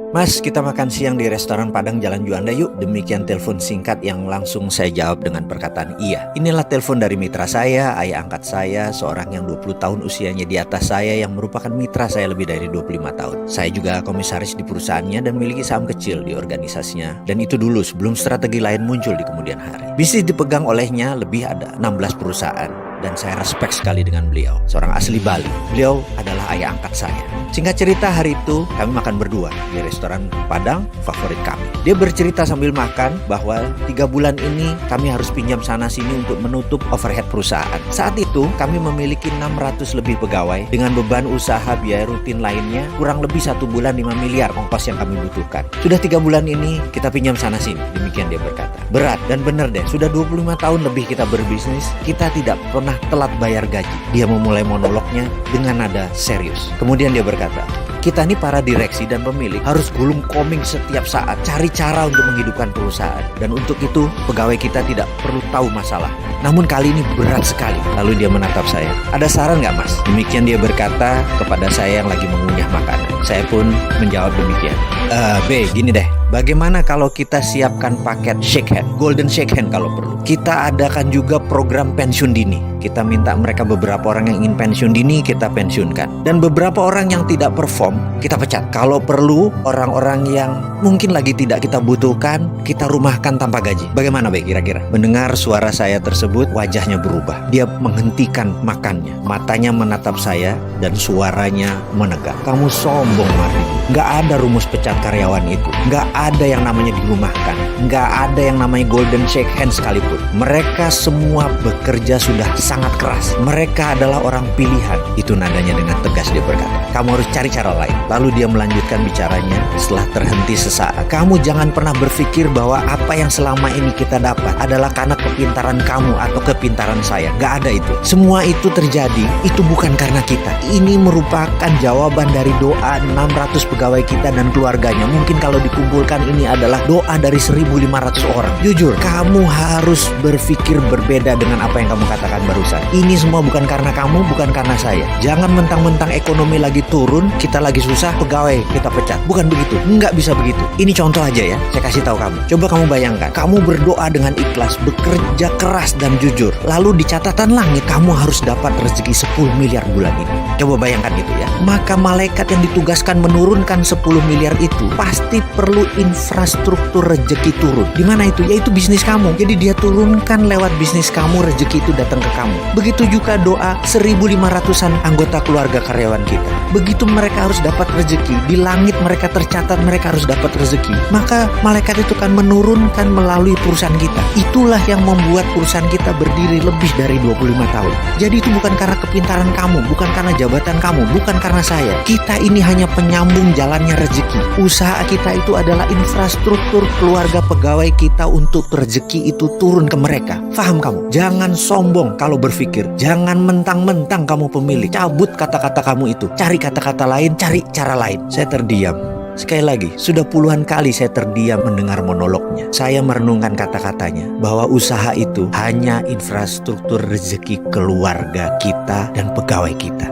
Mas, kita makan siang di restoran Padang Jalan Juanda yuk. Demikian telepon singkat yang langsung saya jawab dengan perkataan iya. Inilah telepon dari mitra saya, ayah angkat saya, seorang yang 20 tahun usianya di atas saya yang merupakan mitra saya lebih dari 25 tahun. Saya juga komisaris di perusahaannya dan memiliki saham kecil di organisasinya. Dan itu dulu sebelum strategi lain muncul di kemudian hari. Bisnis dipegang olehnya lebih ada 16 perusahaan. Dan saya respect sekali dengan beliau, seorang asli Bali. Beliau adalah ayah angkat saya. Singkat cerita, hari itu kami makan berdua di restoran Padang favorit kami. Dia bercerita sambil makan bahwa 3 bulan ini kami harus pinjam sana sini untuk menutup overhead perusahaan. Saat itu kami memiliki 600 lebih pegawai dengan beban usaha biaya rutin lainnya kurang lebih 1 bulan 5 miliar ongkos yang kami butuhkan. Sudah 3 bulan ini kita pinjam sana sini, demikian dia berkata. Berat dan benar deh, sudah 25 tahun lebih kita berbisnis, kita tidak pernah telat bayar gaji. Dia memulai monolognya dengan nada serius. Kemudian dia berkata, kita ini para direksi dan pemilik harus gulung koming setiap saat, cari cara untuk menghidupkan perusahaan. Dan untuk itu pegawai kita tidak perlu tahu masalah. Namun kali ini berat sekali. Lalu dia menatap saya. Ada saran nggak mas? Demikian dia berkata kepada saya yang lagi mengunyah makanan. Saya pun menjawab demikian. B, gini deh. Bagaimana kalau kita siapkan paket shake hand, golden shake hand kalau perlu. Kita adakan juga program pensiun dini. Kita minta mereka beberapa orang yang ingin pensiun dini, kita pensiunkan. Dan beberapa orang yang tidak perform, kita pecat. Kalau perlu, orang-orang yang mungkin lagi tidak kita butuhkan, kita rumahkan tanpa gaji. Bagaimana Be kira-kira? Mendengar suara saya tersebut, wajahnya berubah. Dia menghentikan makannya. Matanya menatap saya dan suaranya menegak. Kamu sombong, Martin. Nggak ada rumus pecat karyawan itu. Nggak ada yang namanya dirumahkan. Nggak ada yang namanya golden shake hand sekalipun. Mereka semua bekerja sudah sangat keras. Mereka adalah orang pilihan. Itu nadanya dengan tegas dia berkata. Kamu harus cari cara lain. Lalu dia melanjutkan bicaranya setelah terhenti sesaat. Kamu jangan pernah berpikir bahwa apa yang selama ini kita dapat adalah karena kepintaran kamu atau kepintaran saya. Nggak ada itu. Semua itu terjadi, itu bukan karena kita. Ini merupakan jawaban dari doa 600 pegawai kita dan keluarganya. Mungkin kalau dikumpulkan ini adalah doa dari 1.500 orang. Jujur, kamu harus berpikir berbeda dengan apa yang kamu katakan barusan. Ini semua bukan karena kamu, bukan karena saya. Jangan mentang-mentang ekonomi lagi turun, kita lagi susah, pegawai kita pecat. Bukan begitu, nggak bisa begitu. Ini contoh aja ya, saya kasih tahu kamu. Coba kamu bayangkan, kamu berdoa dengan ikhlas, bekerja keras dan jujur. Lalu di catatan langit, kamu harus dapat rezeki 10 miliar bulan ini. Coba bayangkan itu ya. Maka malaikat yang ditugaskan menurunkan 10 miliar itu pasti perlu infrastruktur rezeki turun. Di mana itu? Yaitu bisnis kamu. Jadi dia turunkan lewat bisnis kamu, rezeki itu datang ke kamu. Begitu juga doa 1.500-an anggota keluarga karyawan kita. Begitu mereka harus dapat rezeki, di langit mereka tercatat mereka harus dapat rezeki. Maka malaikat itu kan menurunkan melalui perusahaan kita. Itulah yang membuat perusahaan kita berdiri lebih dari 25 tahun. Jadi itu bukan karena kepintaran kamu, bukan karena jabatan kamu, bukan karena saya. Kita ini hanya penyambung jalannya rezeki. Usaha kita itu adalah infrastruktur keluarga pegawai kita untuk rezeki itu turun ke mereka. Faham kamu? Jangan sombong kalau berpikir. Jangan mentang-mentang kamu pemilik. Cabut kata-kata kamu itu. Cari kata-kata lain, cari cara lain. Saya terdiam. Sekali lagi, sudah puluhan kali saya terdiam mendengar monolognya. Saya merenungkan kata-katanya bahwa usaha itu hanya infrastruktur rezeki keluarga kita dan pegawai kita.